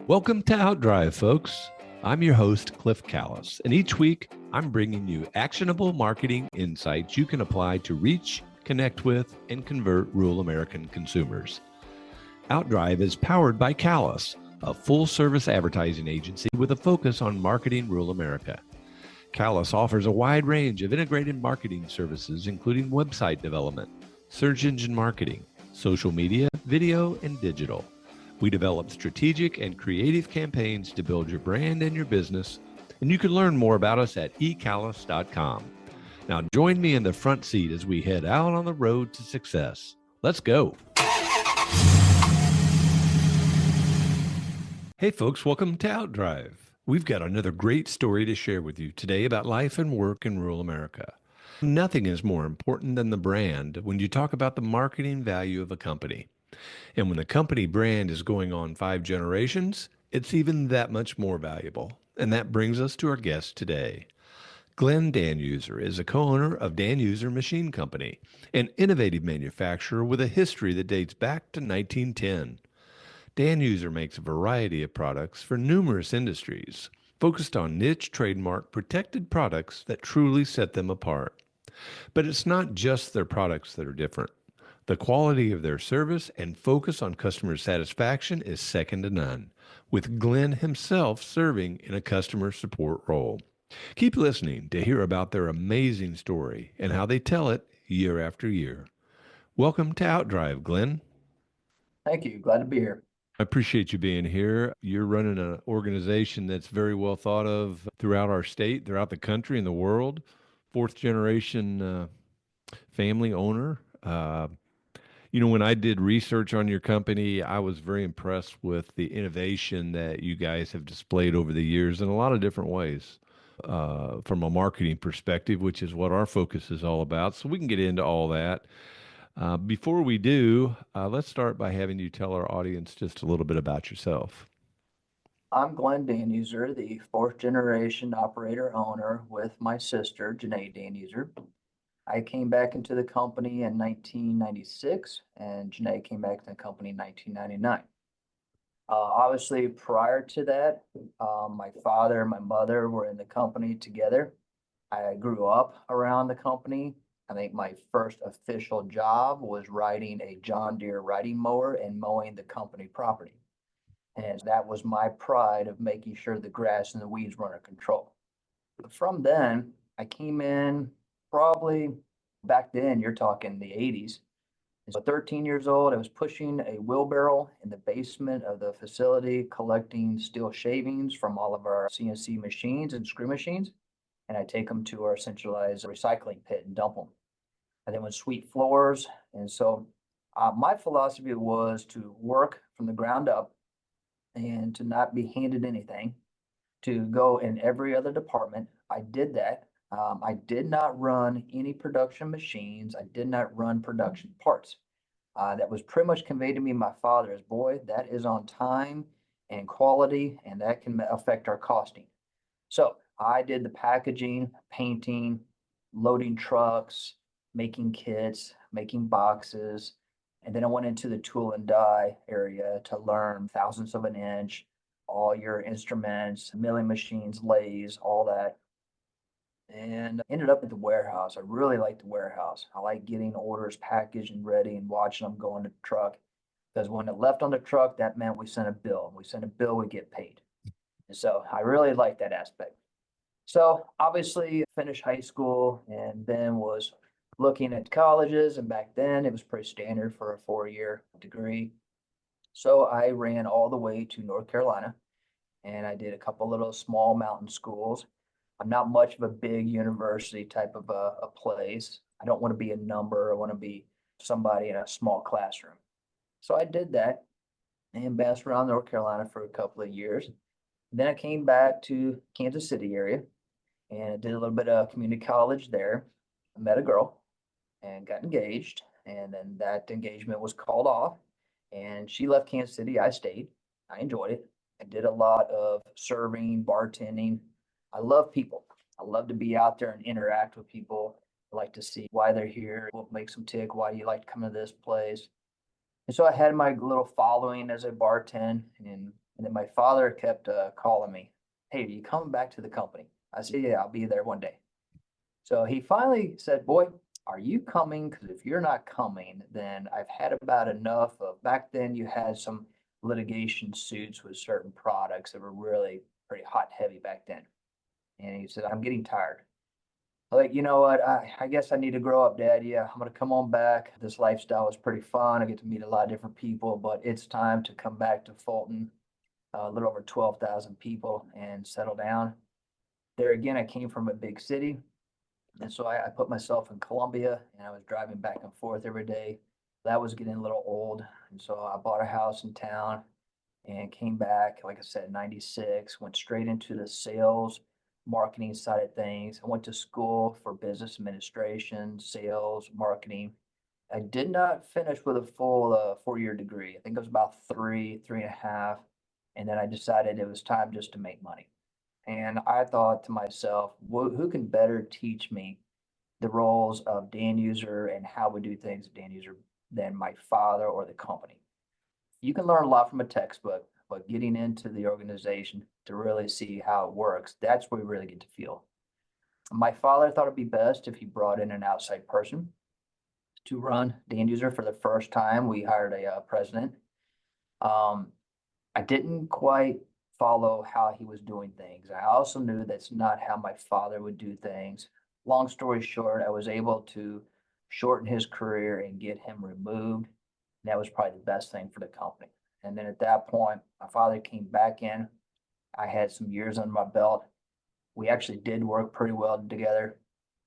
Welcome to Outdrive, folks. I'm your host, Cliff Callis, and each week I'm bringing you actionable marketing insights you can apply to reach, connect with, and convert rural American consumers. Outdrive is powered by Callis, a full-service advertising agency with a focus on marketing rural America. Callis offers a wide range of integrated marketing services, including website development, search engine marketing, social media, video, and digital. We develop strategic and creative campaigns to build your brand and your business, and you can learn more about us at ecallis.com. Now join me in the front seat as we head out on the road to success. Let's go. Hey folks, welcome to Outdrive. We've got another great story to share with you today about life and work in rural America. Nothing is more important than the brand when you talk about the marketing value of a company. And when the company brand is going on 5 generations, it's even that much more valuable. And that brings us to our guest today. Glenn Danuser is a co-owner of Danuser Machine Company, an innovative manufacturer with a history that dates back to 1910. Danuser makes a variety of products for numerous industries, focused on niche trademark protected products that truly set them apart. But it's not just their products that are different. The quality of their service and focus on customer satisfaction is second to none, with Glenn himself serving in a customer support role. Keep listening to hear about their amazing story and how they tell it year after year. Welcome to Outdrive, Glenn. Thank you. Glad to be here. I appreciate you being here. You're running an organization that's very well thought of throughout our state, throughout the country and the world. Fourth generation family owner. When I did research on your company, I was very impressed with the innovation that you guys have displayed over the years in a lot of different ways, from a marketing perspective, which is what our focus is all about. So we can get into all that. Before we do, let's start by having you tell our audience just a little bit about yourself. I'm Glenn Danuser, the 4th generation operator owner with my sister, Janae Danuser. I came back into the company in 1996, and Janae came back to the company in 1999. Obviously, prior to that, my father and my mother were in the company together. I grew up around the company. I think my first official job was riding a John Deere riding mower and mowing the company property. And that was my pride of making sure the grass and the weeds were under control. From then, I came in probably back then, you're talking the 80s. So 13 years old, I was pushing a wheelbarrow in the basement of the facility, collecting steel shavings from all of our CNC machines and screw machines. And I take them to our centralized recycling pit and dump them. And then with sweep floors. And so my philosophy was to work from the ground up and to not be handed anything, to go in every other department. I did that. I did not run any production machines. I did not run production parts. That was pretty much conveyed to me by my father as, boy, that is on time and quality, and that can affect our costing. So I did the packaging, painting, loading trucks, making kits, making boxes. And then I went into the tool and die area to learn thousandths of an inch, all your instruments, milling machines, lathes, all that. And ended up at the warehouse. I really like the warehouse. I like getting orders packaged and ready and watching them go in the truck. Because when it left on the truck, that meant we sent a bill. We sent a bill, we get paid. And so I really like that aspect. So obviously finished high school and then was looking at colleges. And back then it was pretty standard for a 4-year degree. So I ran all the way to North Carolina and I did a couple little small mountain schools. I'm not much of a big university type of a place. I don't want to be a number. I want to be somebody in a small classroom. So I did that and bounced around North Carolina for a couple of years. Then I came back to Kansas City area and I did a little bit of community college there. I met a girl and got engaged. And then that engagement was called off and she left Kansas City. I stayed. I enjoyed it. I did a lot of serving, bartending. I love people. I love to be out there and interact with people. I like to see why they're here, what makes them tick, why you like to come to this place. And so I had my little following as a bartend and And then my father kept calling me, "Hey, are you coming back to the company?" I said, "Yeah, I'll be there one day." So he finally said, "Boy, are you coming? Because if you're not coming, then I've had about enough of." Back then, you had some litigation suits with certain products that were really pretty hot and heavy back then. And he said, "I'm getting tired." I'm like, "You know what? I guess I need to grow up, Dad. Yeah, I'm gonna come on back. This lifestyle is pretty fun. I get to meet a lot of different people, but it's time to come back to Fulton, a little over 12,000 people, and settle down." There again, I came from a big city. And so I put myself in Columbia and I was driving back and forth every day. That was getting a little old. And so I bought a house in town and came back, like I said, 96, went straight into the sales, marketing side of things. I went to school for business administration, sales, marketing. I did not finish with a full 4 year degree. I think it was about three and a half. And then I decided it was time just to make money. And I thought to myself, who can better teach me the roles of Danuser and how we do things at Danuser than my father or the company? You can learn a lot from a textbook, but getting into the organization to really see how it works, that's where we really get to feel. My father thought it'd be best if he brought in an outside person to run Danuser for the first time. We hired a president. Um, I didn't quite follow how he was doing things. I also knew that's not how my father would do things. Long story short, I was able to shorten his career and get him removed. And that was probably the best thing for the company. And then at that point, my father came back in. I had some years under my belt. We actually did work pretty well together.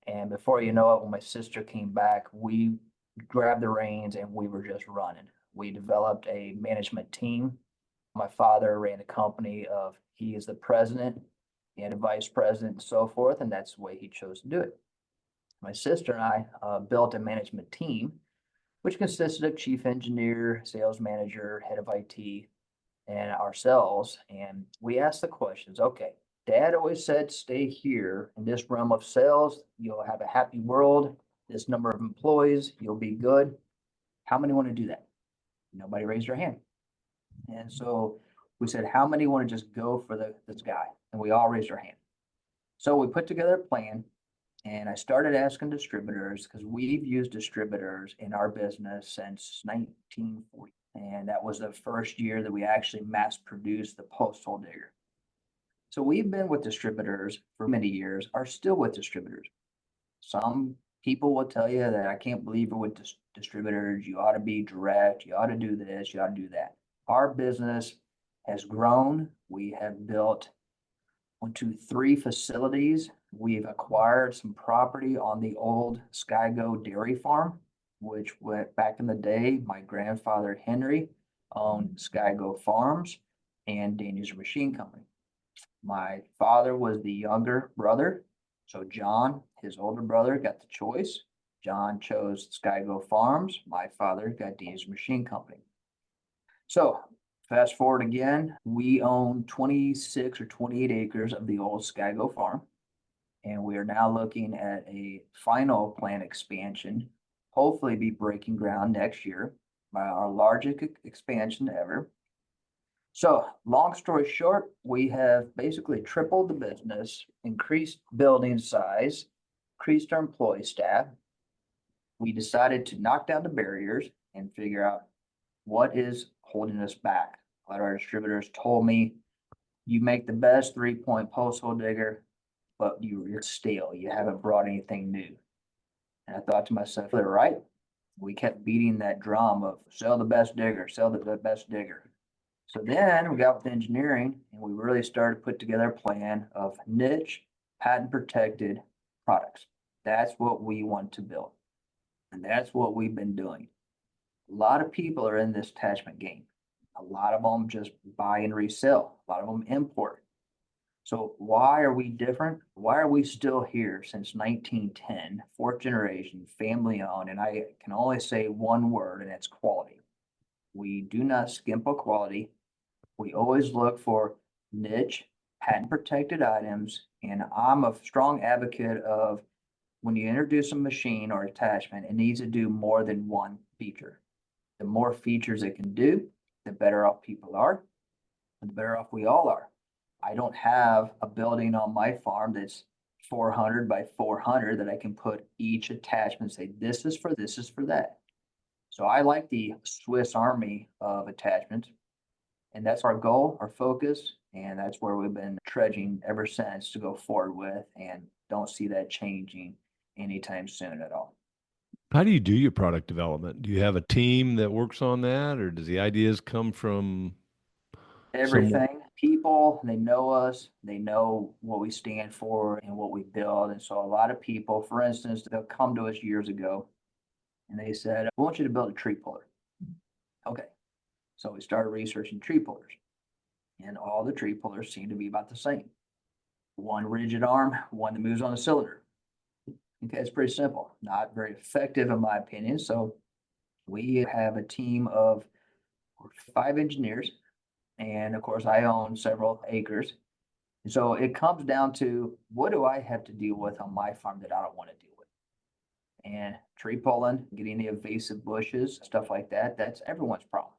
And before you know it, when my sister came back, we grabbed the reins and we were just running. We developed a management team. My father ran a company of, he is the president and a vice president and so forth, and that's the way he chose to do it. My sister and I built a management team, which consisted of chief engineer, sales manager, head of IT, and ourselves. And we asked the questions, okay, Dad always said, stay here in this realm of sales. You'll have a happy world. This number of employees, you'll be good. How many want to do that? Nobody raised their hand. And so we said, how many want to just go for this guy? And we all raised our hand. So we put together a plan and I started asking distributors because we've used distributors in our business since 1940. And that was the first year that we actually mass produced the post hole digger. So we've been with distributors for many years, are still with distributors. Some people will tell you that I can't believe you're with distributors. You ought to be direct. You ought to do this. You ought to do that. Our business has grown. We have built 1, 2, 3 facilities. We've acquired some property on the old Skygo dairy farm, which went back in the day. My grandfather Henry owned Skygo Farms and Danuser Machine Company. My father was the younger brother. So John, his older brother, got the choice. John chose Skygo Farms. My father got Danuser Machine Company. So fast forward again, we own 26 or 28 acres of the old Skygo farm. And we are now looking at a final plant expansion, hopefully be breaking ground next year, by our largest expansion ever. So long story short, we have basically tripled the business, increased building size, increased our employee staff. We decided to knock down the barriers and figure out what is holding us back. A lot of our distributors told me, you make the best 3-point post hole digger, but you're stale. You haven't brought anything new. And I thought to myself, they're right. We kept beating that drum of sell the best digger, sell the best digger. So then we got with engineering and we really started to put together a plan of niche, patent protected products. That's what we want to build. And that's what we've been doing. A lot of people are in this attachment game. A lot of them just buy and resell. A lot of them import. So why are we different? Why are we still here since 1910, fourth generation, family owned? And I can only say one word, and that's quality. We do not skimp on quality. We always look for niche, patent protected items. And I'm a strong advocate of when you introduce a machine or attachment, it needs to do more than one feature. The more features it can do, the better off people are. the better off we all are. I don't have a building on my farm that's 400 by 400 that I can put each attachment and say, this is for this is for that. So I like the Swiss Army of attachments, and that's our goal, our focus, and that's where we've been trudging ever since to go forward with, and don't see that changing anytime soon at all. How do you do your product development? Do you have a team that works on that, or does the ideas come from someone? Everything, people, they know us, they know what we stand for and what we build. And so a lot of people, for instance, they'll come to us years ago and they said, "We want you to build a tree puller." Okay. So we started researching tree pullers, and all the tree pullers seem to be about the same. One rigid arm, one that moves on a cylinder. Okay, it's pretty simple, not very effective in my opinion. So we have a team of 5 engineers, and of course, I own several acres. And so it comes down to, what do I have to deal with on my farm that I don't want to deal with? And tree pulling, getting the invasive bushes, stuff like that, that's everyone's problem.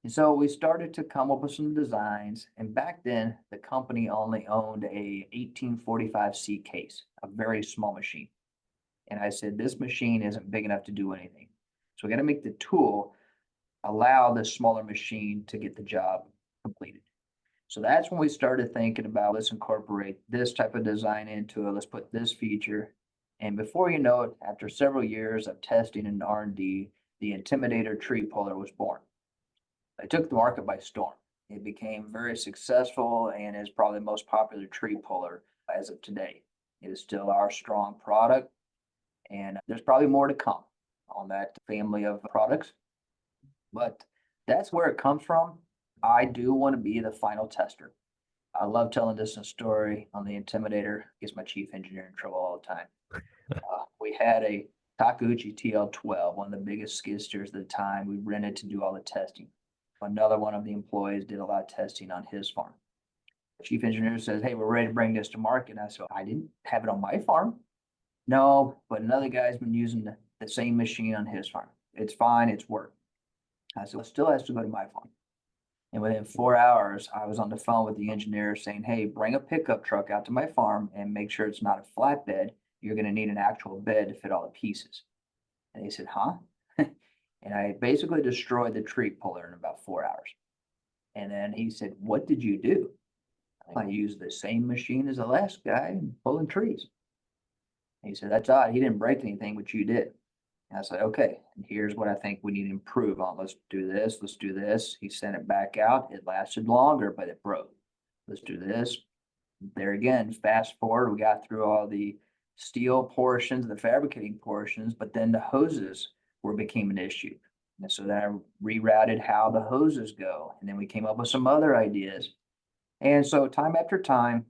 And so we started to come up with some designs. And back then, the company only owned a 1845C case, a very small machine. And I said, this machine isn't big enough to do anything. So we got to make the tool allow this smaller machine to get the job completed. So that's when we started thinking about, let's incorporate this type of design into it. Let's put this feature. And before you know it, after several years of testing and R&D, the Intimidator tree puller was born. It took the market by storm. It became very successful and is probably the most popular tree puller as of today. It is still our strong product, and there's probably more to come on that family of products. But that's where it comes from. I do want to be the final tester. I love telling this story on the Intimidator. Gets my chief engineer in trouble all the time. We had a Takeuchi TL12, one of the biggest skid steers at the time. We rented to do all the testing. Another one of the employees did a lot of testing on his farm. The chief engineer says, "Hey, we're ready to bring this to market." And I said, "I didn't have it on my farm." "No, but another guy's been using the same machine on his farm. It's fine, it's work." I said, "Well, it still has to go to my farm." And within 4 hours, I was on the phone with the engineer saying, "Hey, bring a pickup truck out to my farm and make sure it's not a flatbed. You're going to need an actual bed to fit all the pieces." And he said, "Huh?" And I basically destroyed the tree puller in about 4 hours. And then he said, "What did you do?" "I used the same machine as the last guy pulling trees." And he said, "That's odd. He didn't break anything, but you did." And I said, "Okay, and here's what I think we need to improve on. Let's do this. Let's do this." He sent it back out. It lasted longer, but it broke. "Let's do this." There again, fast forward, we got through all the steel portions, the fabricating portions, but then the hoses became an issue. And so then I rerouted how the hoses go. And then we came up with some other ideas. And so time after time,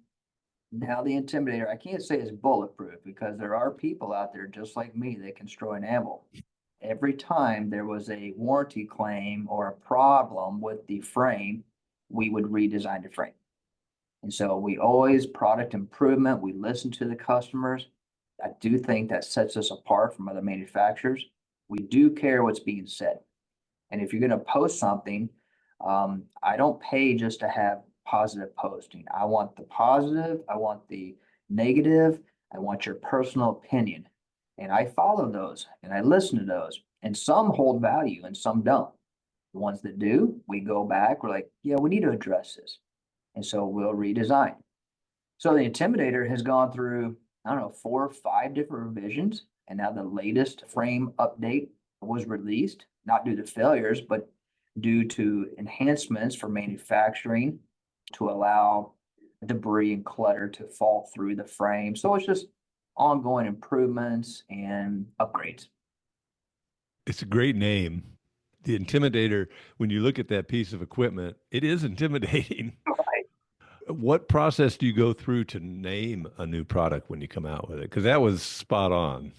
now the Intimidator, I can't say is bulletproof because there are people out there just like me that can destroy an animal. Every time there was a warranty claim or a problem with the frame, we would redesign the frame. And so we always product improvement. We listen to the customers. I do think that sets us apart from other manufacturers. We do care what's being said. And if you're going to post something, I don't pay just to have positive posting. I want the positive, I want the negative, I want your personal opinion. And I follow those and I listen to those. And some hold value and some don't. The ones that do, we go back, we're like, yeah, we need to address this. And so we'll redesign. So the Intimidator has gone through, I don't know, 4 or 5 different revisions. And now the latest frame update was released, not due to failures, but due to enhancements for manufacturing to allow debris and clutter to fall through the frame. So it's just ongoing improvements and upgrades. It's a great name. The Intimidator, when you look at that piece of equipment, it is intimidating. Right. What process do you go through to name a new product when you come out with it? Because that was spot on.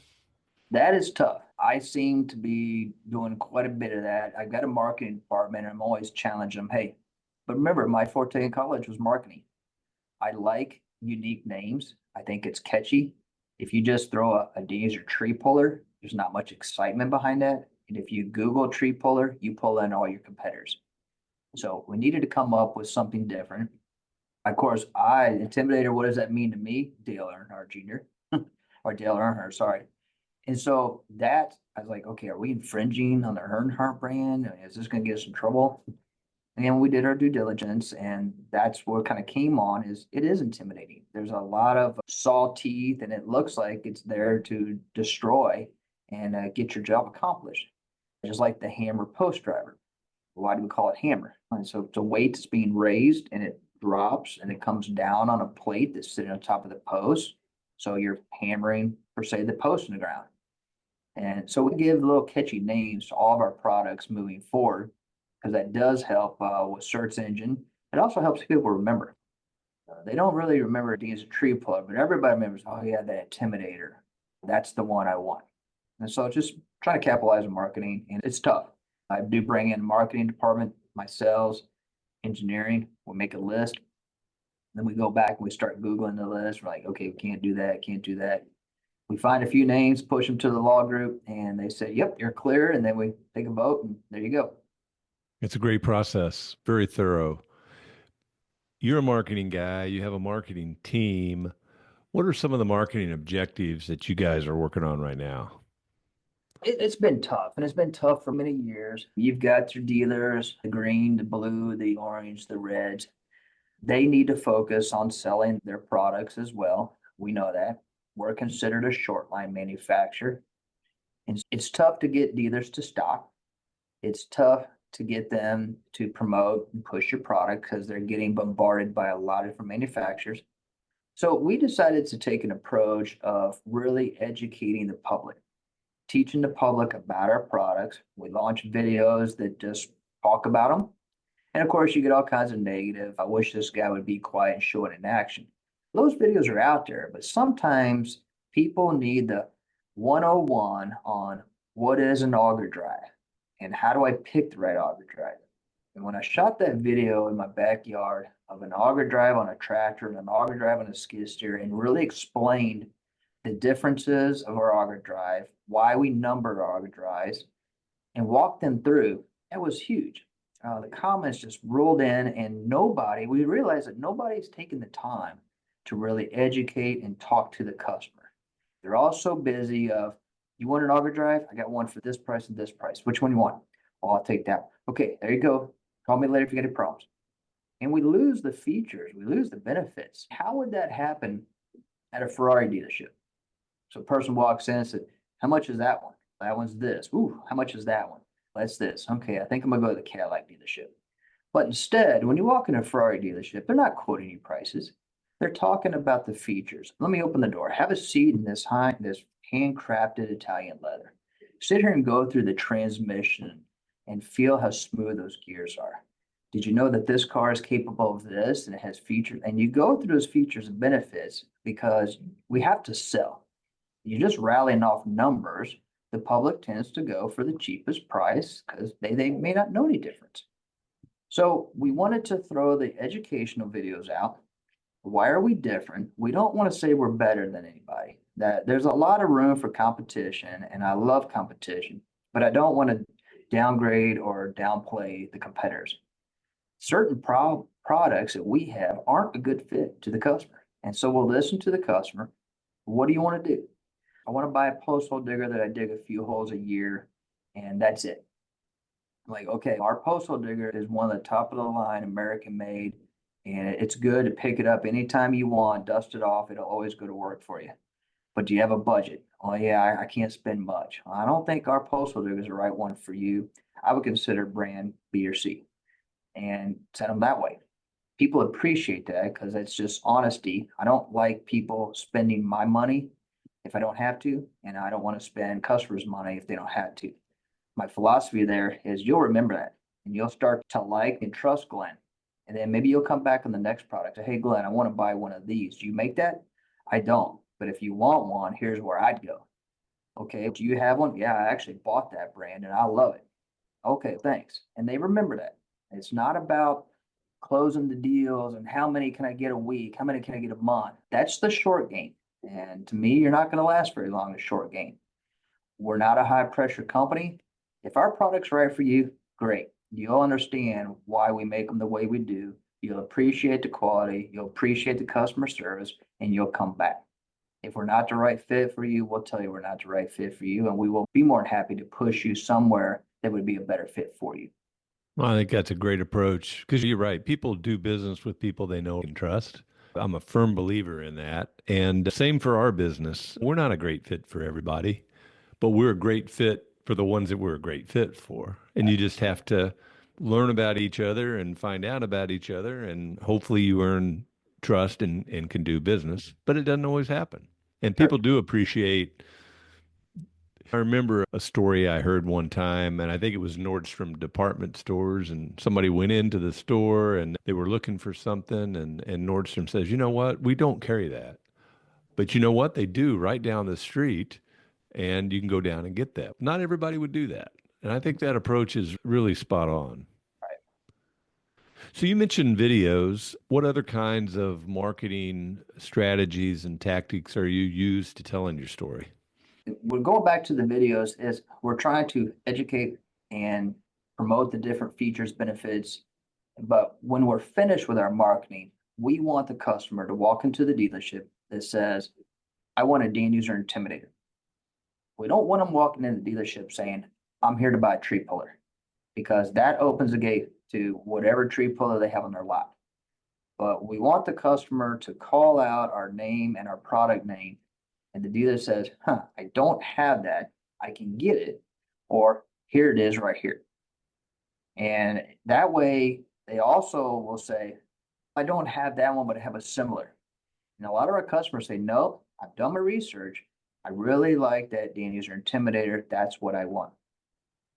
That is tough. I seem to be doing quite a bit of that. I've got a marketing department and I'm always challenging them. Hey, but remember, my forte in college was marketing. I like unique names. I think it's catchy. If you just throw a Danuser tree puller, there's not much excitement behind that. And if you Google tree puller, you pull in all your competitors. So we needed to come up with something different. Of course, Intimidator, what does that mean to me? Dale Earnhardt Jr. or Dale Earnhardt, sorry. And so that, I was like, okay, are we infringing on the Earnhardt brand? Is this going to get us in trouble? And we did our due diligence, and that's what kind of came on is it is intimidating. There's a lot of saw teeth, and it looks like it's there to destroy and get your job accomplished. Just like the hammer post driver. Why do we call it hammer? And so it's a weight that's being raised and it drops and it comes down on a plate that's sitting on top of the post. So you're hammering, per se, the post in the ground. And so we give little catchy names to all of our products moving forward because that does help with search engine. It also helps people remember. They don't really remember it as a tree plug, but everybody remembers, oh yeah, that Intimidator. That's the one I want. And so just trying to capitalize on marketing, and it's tough. I do bring in marketing department, my sales, engineering. We make a list. Then we go back and we start Googling the list. We're like, okay, we can't do that, can't do that. We find a few names, push them to the law group, and they say, yep, you're clear. And then we take a vote, and there you go. It's a great process, very thorough. You're a marketing guy, you have a marketing team. What are some of the marketing objectives that you guys are working on right now? It's been tough, and it's been tough for many years. You've got your dealers, the green, the blue, the orange, the reds. They need to focus on selling their products as well. We know that. We're considered a short line manufacturer. And it's tough to get dealers to stock. It's tough to get them to promote and push your product because they're getting bombarded by a lot of different manufacturers. So we decided to take an approach of really educating the public, teaching the public about our products. We launch videos that just talk about them. And of course, you get all kinds of negative. I wish this guy would be quiet and show it in action. Those videos are out there, but sometimes people need the 101 on what is an auger drive and how do I pick the right auger drive. And when I shot that video in my backyard of an auger drive on a tractor and an auger drive on a skid steer and really explained the differences of our auger drive, why we numbered our auger drives, and walked them through, that was huge. The comments just rolled in, and we realized that nobody's taken the time to really educate and talk to the customer. They're all so busy of, you want an auger drive? I got one for this price and this price. Which one you want? Oh, I'll take that. Okay, there you go. Call me later if you get any problems. And we lose the features, we lose the benefits. How would that happen at a Ferrari dealership? So a person walks in and said, how much is that one? That one's this. Ooh, how much is that one? That's this. Okay, I think I'm gonna go to the Cadillac dealership. But instead, when you walk in a Ferrari dealership, they're not quoting you prices. They're talking about the features. Let me open the door. Have a seat in this handcrafted Italian leather. Sit here and go through the transmission and feel how smooth those gears are. Did you know that this car is capable of this and it has features? And you go through those features and benefits because we have to sell. You're just rallying off numbers. The public tends to go for the cheapest price because they may not know any difference. So we wanted to throw the educational videos out. Why are we different? We don't want to say we're better than anybody. That there's a lot of room for competition, and I love competition, but I don't want to downgrade or downplay the competitors. Certain products that we have aren't a good fit to the customer. And so we'll listen to the customer. What do you want to do? I want to buy a post hole digger that I dig a few holes a year, and that's it. I'm like, okay, our post hole digger is one of the top of the line, American made, and it's good to pick it up anytime you want, dust it off. It'll always go to work for you. But do you have a budget? Oh, yeah, I can't spend much. I don't think our post hole digger is the right one for you. I would consider brand B or C and send them that way. People appreciate that because it's just honesty. I don't like people spending my money if I don't have to, and I don't want to spend customers' money if they don't have to. My philosophy there is you'll remember that and you'll start to like and trust Glenn. And then maybe you'll come back on the next product. Say, hey, Glenn, I want to buy one of these. Do you make that? I don't. But if you want one, here's where I'd go. Okay, do you have one? Yeah, I actually bought that brand and I love it. Okay, thanks. And they remember that. It's not about closing the deals and how many can I get a week? How many can I get a month? That's the short game. And to me, you're not going to last very long in short game. We're not a high pressure company. If our product's right for you, great. you'll understand why we make them the way we do. You'll appreciate the quality, you'll appreciate the customer service, and you'll come back. If we're not the right fit for you, we'll tell you we're not the right fit for you, and we will be more than happy to push you somewhere that would be a better fit for you. Well, I think that's a great approach because you're right. People do business with people they know and trust. I'm a firm believer in that. And same for our business. We're not a great fit for everybody, but we're a great fit for the ones that we're a great fit for. And you just have to learn about each other and find out about each other. And hopefully you earn trust and can do business, but it doesn't always happen. And Sure. people do appreciate. I remember a story I heard one time, and I think it was Nordstrom department stores, and somebody went into the store and they were looking for something, and Nordstrom says, you know what, we don't carry that. But you know what? They do right down the street, and you can go down and get that. Not everybody would do that. And I think that approach is really spot on. Right. So you mentioned videos. What other kinds of marketing strategies and tactics are you used to telling your story? We're going back to the videos is we're trying to educate and promote the different features, benefits. But when we're finished with our marketing, we want the customer to walk into the dealership that says, I want a Danuser Intimidator. We don't want them walking in the dealership saying, I'm here to buy a tree puller, because that opens the gate to whatever tree puller they have on their lot. But we want the customer to call out our name and our product name, and the dealer says, I don't have that. I can get it, or here it is right here. And that way, they also will say, I don't have that one, but I have a similar. And a lot of our customers say, no, I've done my research. I really like that Danuser Intimidator. That's what I want.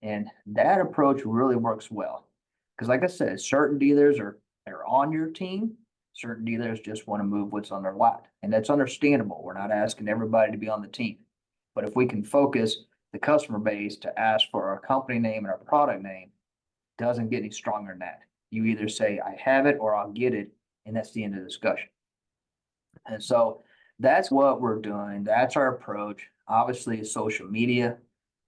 And that approach really works well. Because like I said, certain dealers are on your team. Certain dealers just want to move what's on their lot. And that's understandable. We're not asking everybody to be on the team. But if we can focus the customer base to ask for our company name and our product name, doesn't get any stronger than that. You either say, I have it or I'll get it. And that's the end of the discussion. And so that's what we're doing. That's our approach. Obviously, social media,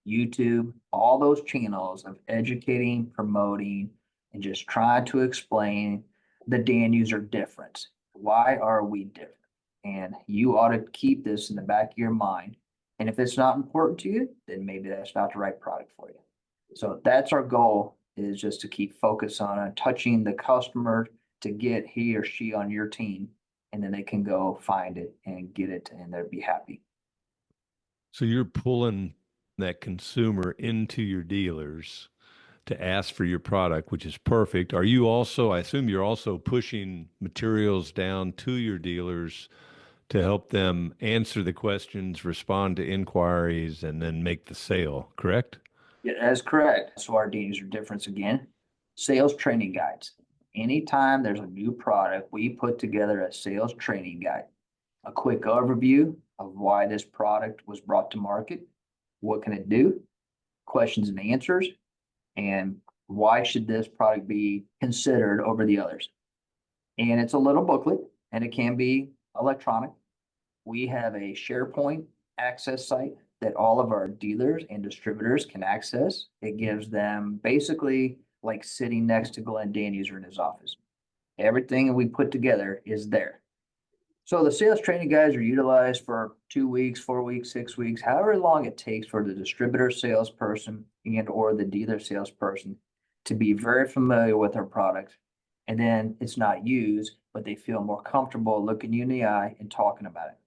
YouTube, all those channels of educating, promoting, and just trying to explain the Danuser difference. Why are we different? And you ought to keep this in the back of your mind. And if it's not important to you, then maybe that's not the right product for you. So that's our goal, is just to keep focus on touching the customer to get he or she on your team, and then they can go find it and get it and they'll be happy. So you're pulling that consumer into your dealers to ask for your product, which is perfect. Are you also, I assume you're also pushing materials down to your dealers to help them answer the questions, respond to inquiries, and then make the sale, correct? Yeah, that's correct. So our Danuser difference again, sales training guides. Anytime there's a new product, we put together a sales training guide, a quick overview of why this product was brought to market, what can it do, questions and answers, and why should this product be considered over the others. And it's a little booklet, and it can be electronic. We have a SharePoint access site that all of our dealers and distributors can access. It gives them basically like sitting next to Glenn Danuser in his office. Everything that we put together is there. So the sales training guides are utilized for 2 weeks, 4 weeks, 6 weeks, however long it takes for the distributor salesperson and or the dealer salesperson to be very familiar with our product. And then it's not used, but they feel more comfortable looking you in the eye and talking about it.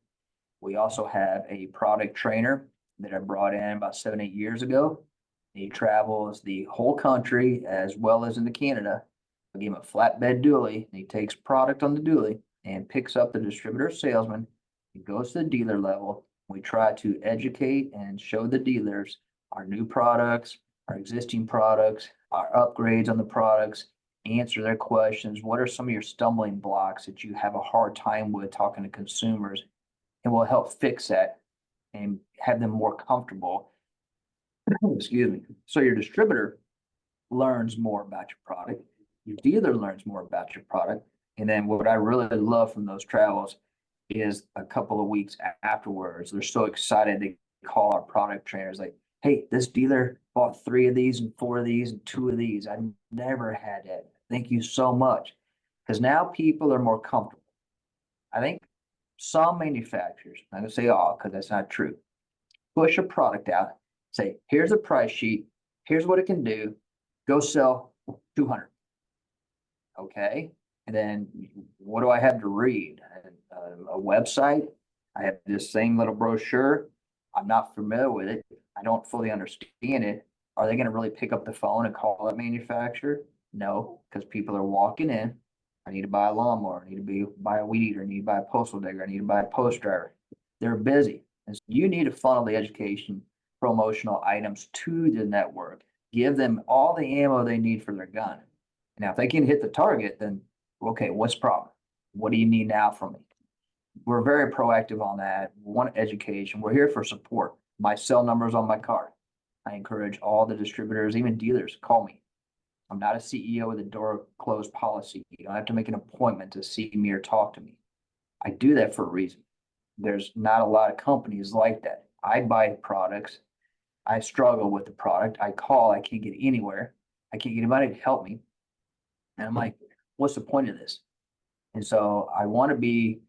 We also have a product trainer that I brought in about 7, 8 years ago. He travels the whole country as well as into Canada. I gave him a flatbed dually, and he takes product on the dually and picks up the distributor salesman. He goes to the dealer level. We try to educate and show the dealers our new products, our existing products, our upgrades on the products, answer their questions. What are some of your stumbling blocks that you have a hard time with talking to consumers? And we'll help fix that and have them more comfortable. Excuse me. So your distributor learns more about your product. Your dealer learns more about your product. And then what I really love from those travels is a couple of weeks afterwards, they're so excited they call our product trainers like, hey, this dealer bought 3 of these and 4 of these and 2 of these. I never had that. Thank you so much. Because now people are more comfortable. I think some manufacturers, I'm going to say all because that's not true, push a product out, say, here's a price sheet, here's what it can do, go sell 200. Okay. And then what do I have to read? A website. I have this same little brochure. I'm not familiar with it. I don't fully understand it. Are they going to really pick up the phone and call that manufacturer? No, because people are walking in. I need to buy a lawnmower. I need to buy a weed eater. I need to buy a postal digger. I need to buy a post driver. They're busy. And so you need to funnel the education promotional items to the network. Give them all the ammo they need for their gun. Now, if they can hit the target, then okay, what's the problem? What do you need now from me? We're very proactive on that. We want education. We're here for support. My cell number is on my card. I encourage all the distributors, even dealers, call me. I'm not a CEO with a door closed policy. You don't have to make an appointment to see me or talk to me. I do that for a reason. There's not a lot of companies like that. I buy products. I struggle with the product. I call. I can't get anywhere. I can't get anybody to help me. And I'm like, what's the point of this? And so I want to be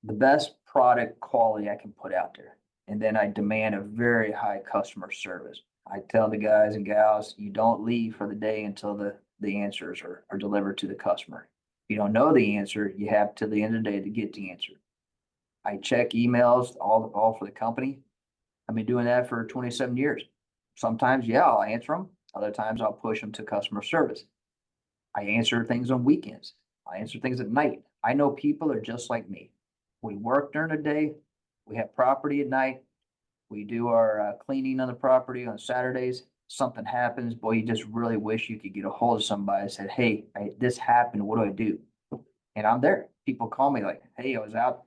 the best product quality I can put out there. And then I demand a very high customer service. I tell the guys and gals, you don't leave for the day until the answers are delivered to the customer. If you don't know the answer, you have till the end of the day to get the answer. I check emails all for the company. I've been doing that for 27 years. Sometimes, yeah, I'll answer them. Other times I'll push them to customer service. I answer things on weekends. I answer things at night. I know people are just like me. We work during the day. We have property at night. We do our cleaning on the property on Saturdays. Something happens, boy, you just really wish you could get a hold of somebody and said, hey, this happened. What do I do? And I'm there. People call me like, hey, I was out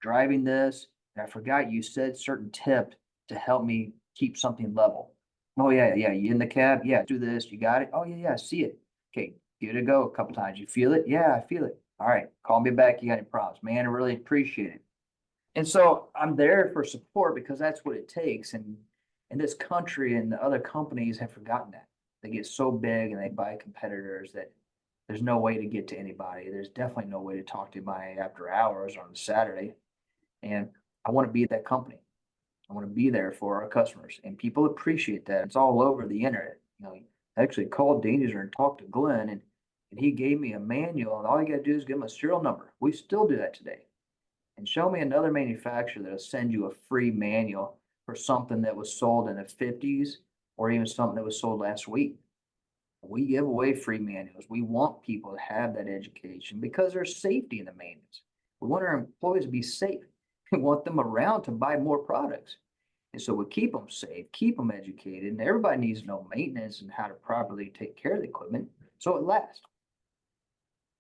driving this and I forgot you said certain tip to help me keep something level. Oh, yeah, yeah. You in the cab? Yeah, do this. You got it? Oh, yeah, yeah. I see it. Okay, give it a go a couple times. You feel it? Yeah, I feel it. All right, call me back. You got any problems? Man, I really appreciate it. And so I'm there for support because that's what it takes. And in this country and the other companies have forgotten that. They get so big and they buy competitors that there's no way to get to anybody. There's definitely no way to talk to anybody after hours on Saturday. And I want to be at that company. I want to be there for our customers. And people appreciate that. It's all over the internet. I actually called Danuser and talked to Glenn and he gave me a manual and all you got to do is give him a serial number. We still do that today. And show me another manufacturer that'll send you a free manual for something that was sold in the 50s or even something that was sold last week. We give away free manuals. We want people to have that education because there's safety in the manuals. We want our employees to be safe. We want them around to buy more products. And so we keep them safe, keep them educated, and everybody needs to know maintenance and how to properly take care of the equipment so it lasts.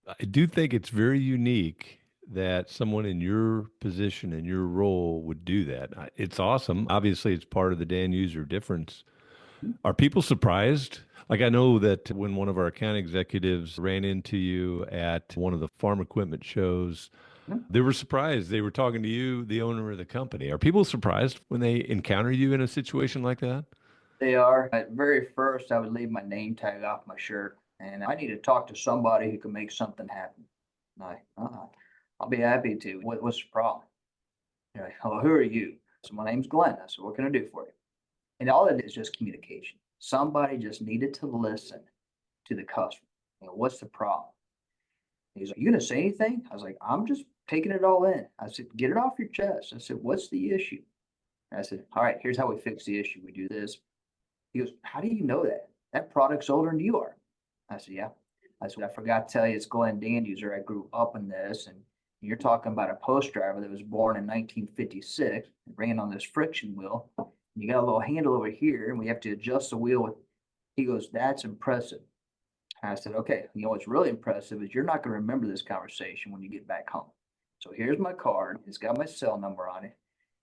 I do think it's very unique that someone in your position and your role would do that. It's awesome. Obviously, it's part of the Danuser difference. Are people surprised? Like, I know that when one of our account executives ran into you at one of the farm equipment shows, they were surprised. They were talking to you, the owner of the company. Are people surprised when they encounter you in a situation like that? They are. At very first, I would leave my name tag off my shirt, and I need to talk to somebody who can make something happen. Like, I'll be happy to. What's the problem? You're like, oh, who are you? So my name's Glenn. I said, what can I do for you? And all it is just communication. Somebody just needed to listen to the customer. What's the problem? He's like, you gonna say anything? I was like, I'm just taking it all in. I said, get it off your chest. I said, what's the issue? And I said, all right, here's how we fix the issue. We do this. He goes, how do you know that? That product's older than you are. I said, yeah. I said, I forgot to tell you, it's Glenn Danuser. I grew up in this. And you're talking about a post driver that was born in 1956, ran on this friction wheel. You got a little handle over here, and we have to adjust the wheel with. He goes, that's impressive. I said, okay, what's really impressive is you're not going to remember this conversation when you get back home. So here's my card. It's got my cell number on it.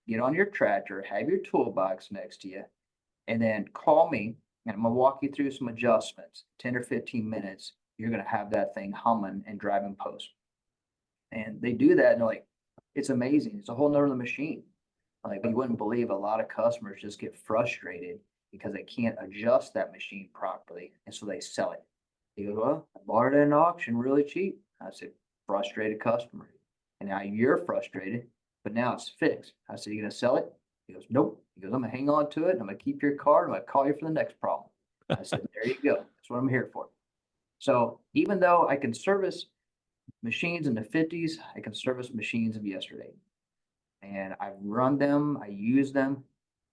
Get on your tractor, have your toolbox next to you, and then call me and I'm gonna walk you through some adjustments. 10 or 15 minutes, you're gonna have that thing humming and driving post. And they do that and they're like, it's amazing. It's a whole nother machine. Like you wouldn't believe a lot of customers just get frustrated because they can't adjust that machine properly. And so they sell it. He goes, well, I bought it at an auction really cheap. I said, frustrated customer. And now you're frustrated, but now it's fixed. I said, you gonna sell it? He goes, nope. He goes, I'm gonna hang on to it. I'm gonna keep your card. I'm gonna call you for the next problem. I said, there you go. That's what I'm here for. So even though I can service machines in the 50s, I can service machines of yesterday. And I run them, I use them.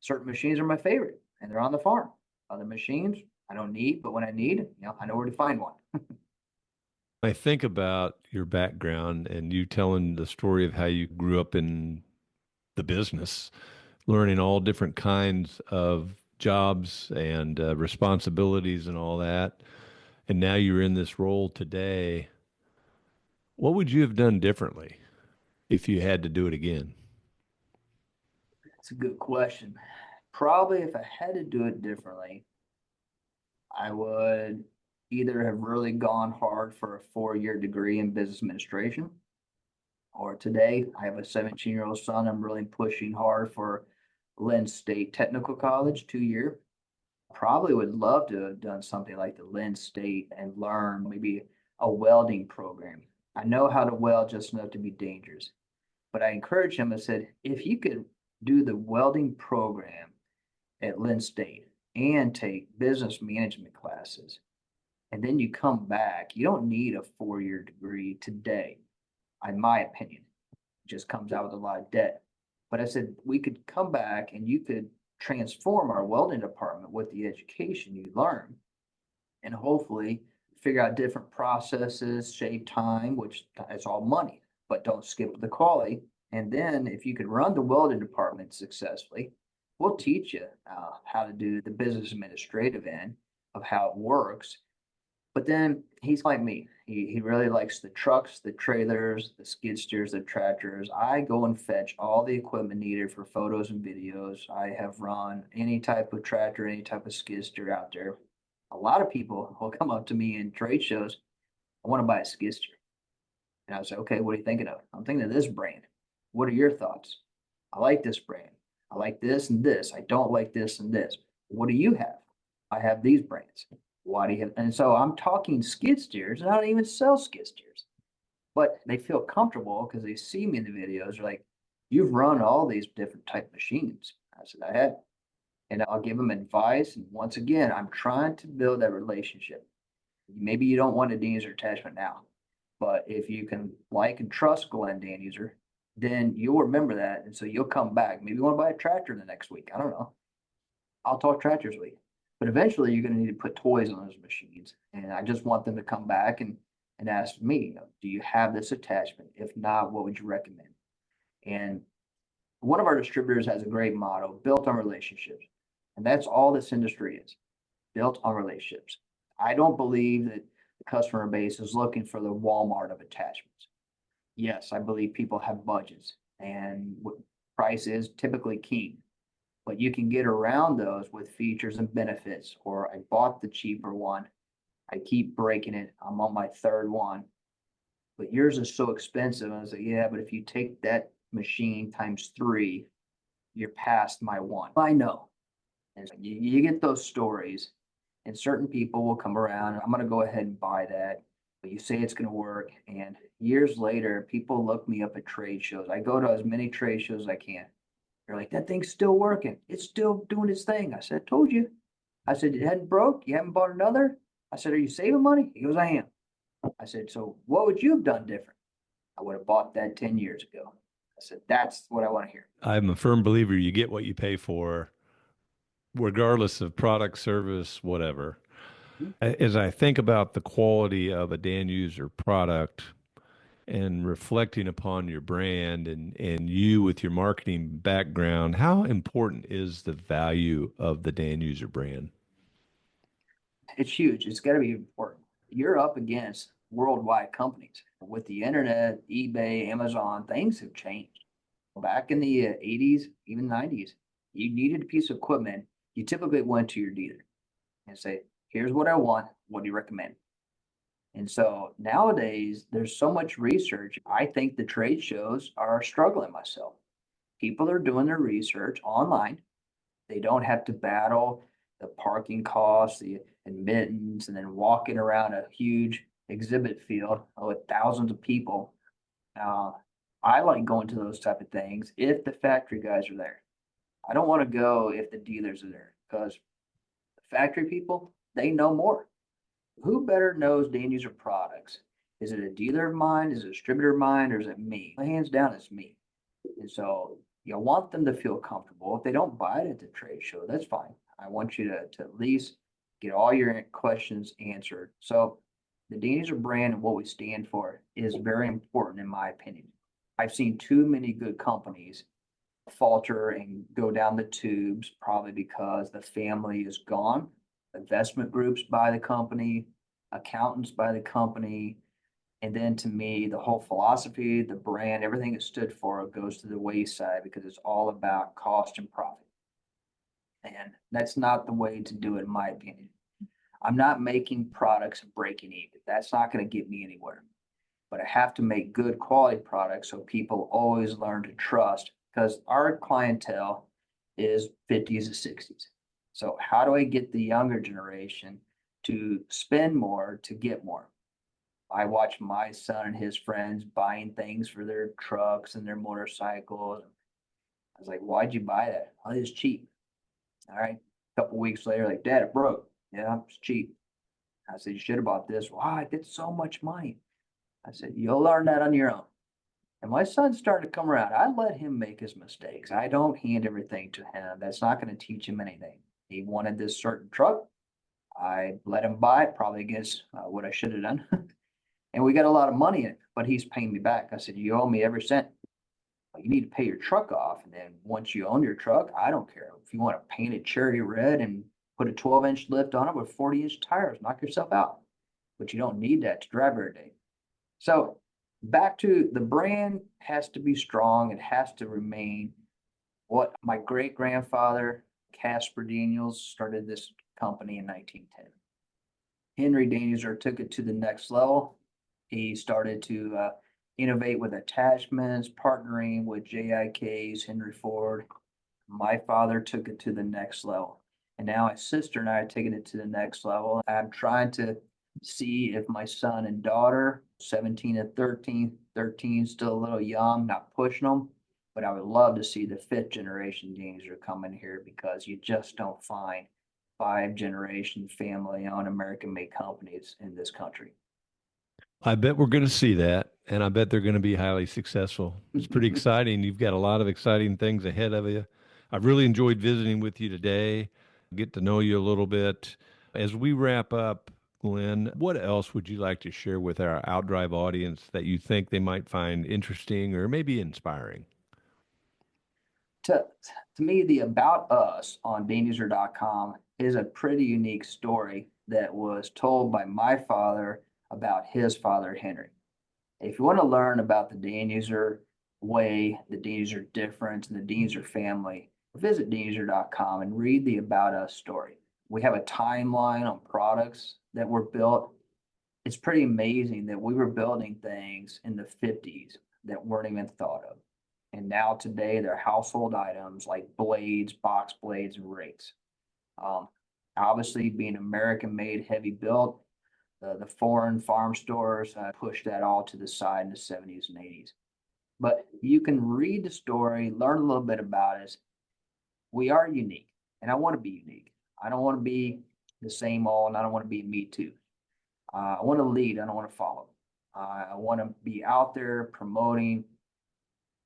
Certain machines are my favorite and they're on the farm. Other machines I don't need, but when I need, I know where to find one. I think about your background and you telling the story of how you grew up in the business, learning all different kinds of jobs and responsibilities and all that. And now you're in this role today. What would you have done differently if you had to do it again? That's a good question. Probably if I had to do it differently, I would either have really gone hard for a 4-year degree in business administration, or today I have a 17-year-old son. I'm really pushing hard for Lynn State Technical College 2 year. Probably would love to have done something like the Lynn State and learn maybe a welding program. I know how to weld just enough to be dangerous, but I encouraged him. I said, if you could do the welding program at Lynn State and take business management classes, and then you come back, you don't need a 4-year degree today, in my opinion. It just comes out with a lot of debt. But I said, we could come back and you could transform our welding department with the education you learn and hopefully figure out different processes, save time, which is all money, but don't skip the quality. And then if you can run the welding department successfully, we'll teach you how to do the business administrative end of how it works. But then he's like me. He really likes the trucks, the trailers, the skid steers, the tractors. I go and fetch all the equipment needed for photos and videos. I have run any type of tractor, any type of skid steer out there. A lot of people will come up to me in trade shows. I want to buy a skid steer. And I say, okay, what are you thinking of? I'm thinking of this brand. What are your thoughts? I like this brand. I like this and this. I don't like this and this. What do you have? I have these brands. Why do you have? And so I'm talking skid steers, and I don't even sell skid steers, but they feel comfortable because they see me in the videos. They're like, you've run all these different type machines. I said, I had, and I'll give them advice. And once again, I'm trying to build that relationship. Maybe you don't want a Danuser attachment now, but if you can like and trust Glenn Danuser, then you'll remember that. And so you'll come back. Maybe you want to buy a tractor the next week. I don't know. I'll talk tractors with you. But eventually you're going to need to put toys on those machines. And I just want them to come back and ask me, do you have this attachment? If not, what would you recommend? And one of our distributors has a great motto, built on relationships. And that's all this industry is, built on relationships. I don't believe that the customer base is looking for the Walmart of attachments. Yes, I believe people have budgets and price is typically key, but you can get around those with features and benefits. Or I bought the cheaper one, I keep breaking it, I'm on my third one, but yours is so expensive. And I was like, yeah, but if you take that machine times three, you're past my one. I know. And so you get those stories, and certain people will come around. I'm going to go ahead and buy that. But you say it's going to work. And years later, people look me up at trade shows. I go to as many trade shows as I can. They're like, that thing's still working. It's still doing its thing. I said, I told you. I said, it hadn't broke. You haven't bought another. I said, are you saving money? He goes, I am. I said, so what would you have done different? I would have bought that 10 years ago. I said, that's what I want to hear. I'm a firm believer you get what you pay for, regardless of product, service, whatever. Mhm. As I think about the quality of a Danuser product and reflecting upon your brand and you with your marketing background, how important is the value of the Danuser brand? It's huge. It's got to be important. You're up against worldwide companies. With the internet, eBay, Amazon, things have changed. Back in the 80s, even 90s, you needed a piece of equipment. You typically went to your dealer and say, here's what I want. What do you recommend? And so nowadays, there's so much research. I think the trade shows are struggling myself. People are doing their research online. They don't have to battle the parking costs, the admittance, and then walking around a huge exhibit field with thousands of people. Uh, I like going to those type of things if the factory guys are there. I don't want to go if the dealers are there because the factory people, they know more. Who better knows Danuser products? Is it a dealer of mine? Is it a distributor of mine? Or is it me? Hands down, it's me. And so you want them to feel comfortable. If they don't buy it at the trade show, that's fine. I want you to at least get all your questions answered. So the Danuser brand and what we stand for is very important in my opinion. I've seen too many good companies falter and go down the tubes, probably because the family is gone. Investment groups buy the company, accountants buy the company. And then to me, the whole philosophy, the brand, everything it stood for goes to the wayside because it's all about cost and profit. And that's not the way to do it, in my opinion. I'm not making products and breaking even. That's not going to get me anywhere. But I have to make good quality products so people always learn to trust because our clientele is 50s and 60s. So how do I get the younger generation to spend more to get more? I watch my son and his friends buying things for their trucks and their motorcycles. I was like, why'd you buy that? Oh, it's cheap. All right. A couple weeks later, like, Dad, it broke. Yeah, it's cheap. I said, you should have bought this. Why? I get so much money. I said, you'll learn that on your own. And my son's starting to come around. I let him make his mistakes. I don't hand everything to him. That's not going to teach him anything. He wanted this certain truck. I let him buy it, probably against what I should have done. And we got a lot of money in it, but he's paying me back. I said, you owe me every cent. Well, you need to pay your truck off. And then once you own your truck, I don't care. If you want to paint it cherry red and put a 12-inch lift on it with 40-inch tires, knock yourself out. But you don't need that to drive every day. So back to the brand has to be strong. It has to remain what my great grandfather, Casper Daniels, started this company in 1910. Henry Danuser took it to the next level. He started to innovate with attachments, partnering with JIK's, Henry Ford. My father took it to the next level. And now my sister and I are taking it to the next level. I'm trying to see if my son and daughter, 17 and 13, still a little young, not pushing them. But I would love to see the fifth generation Danuser come in here because you just don't find five generation family owned American made companies in this country. I bet we're going to see that, and I bet they're going to be highly successful. It's pretty exciting. You've got a lot of exciting things ahead of you. I've really enjoyed visiting with you today, get to know you a little bit. As we wrap up, Glenn, what else would you like to share with our Outdrive audience that you think they might find interesting or maybe inspiring? to to me, the About Us on Danuser.com is a pretty unique story that was told by my father about his father, Henry. If you want to learn about the Danuser way, the Danuser difference, and the Danuser family, visit Danuser.com and read the About Us story. We have a timeline on products that were built. It's pretty amazing that we were building things in the 50s that weren't even thought of. And now today they're household items like blades, box blades, and rakes. Um, Obviously, being American made, heavy built, the foreign farm stores pushed that all to the side in the 70s and 80s. But you can read the story, learn a little bit about us. We are unique, and I want to be unique. I don't want to be the same old, and I don't want to be me too. I want to lead, I don't want to follow. I want to be out there promoting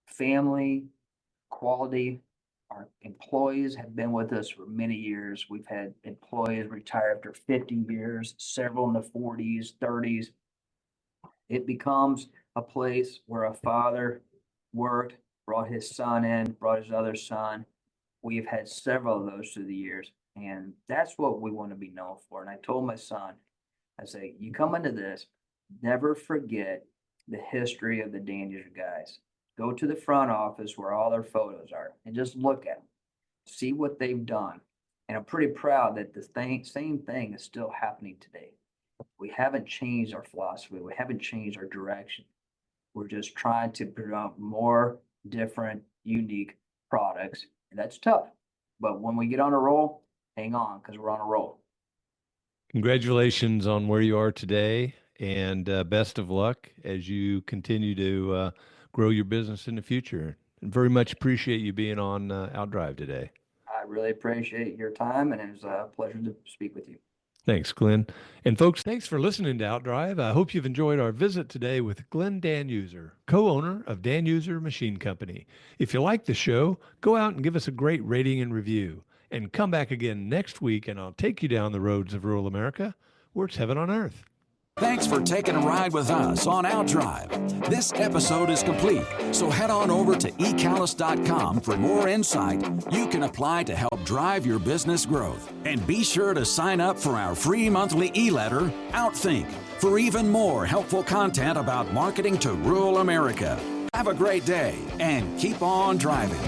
family, quality. Our employees have been with us for many years. We've had employees retire after 50 years, several in the 40s, 30s. It becomes a place where a father worked, brought his son in, brought his other son. We've had several of those through the years, and that's what we want to be known for. And I told my son, I say, you come into this, never forget the history of the Danuser guys. Go to the front office where all their photos are and just look at them, see what they've done. And I'm pretty proud that same thing is still happening today. We haven't changed our philosophy. We haven't changed our direction. We're just trying to promote more different, unique products. And that's tough. But when we get on a roll, hang on because we're on a roll. Congratulations on where you are today, and best of luck as you continue to grow your business in the future. And very much appreciate you being on Outdrive today. I really appreciate your time, and it was a pleasure to speak with you. Thanks, Glenn. And folks, thanks for listening to Outdrive. I hope you've enjoyed our visit today with Glenn Danuser, co-owner of Danuser Machine Company. If you like the show, go out and give us a great rating and review. And come back again next week, and I'll take you down the roads of rural America where it's heaven on earth. Thanks for taking a ride with us on Outdrive. This episode is complete, so head on over to ecallis.com for more insight you can apply to help drive your business growth. And be sure to sign up for our free monthly e-letter, Outthink, for even more helpful content about marketing to rural America. Have a great day and keep on driving.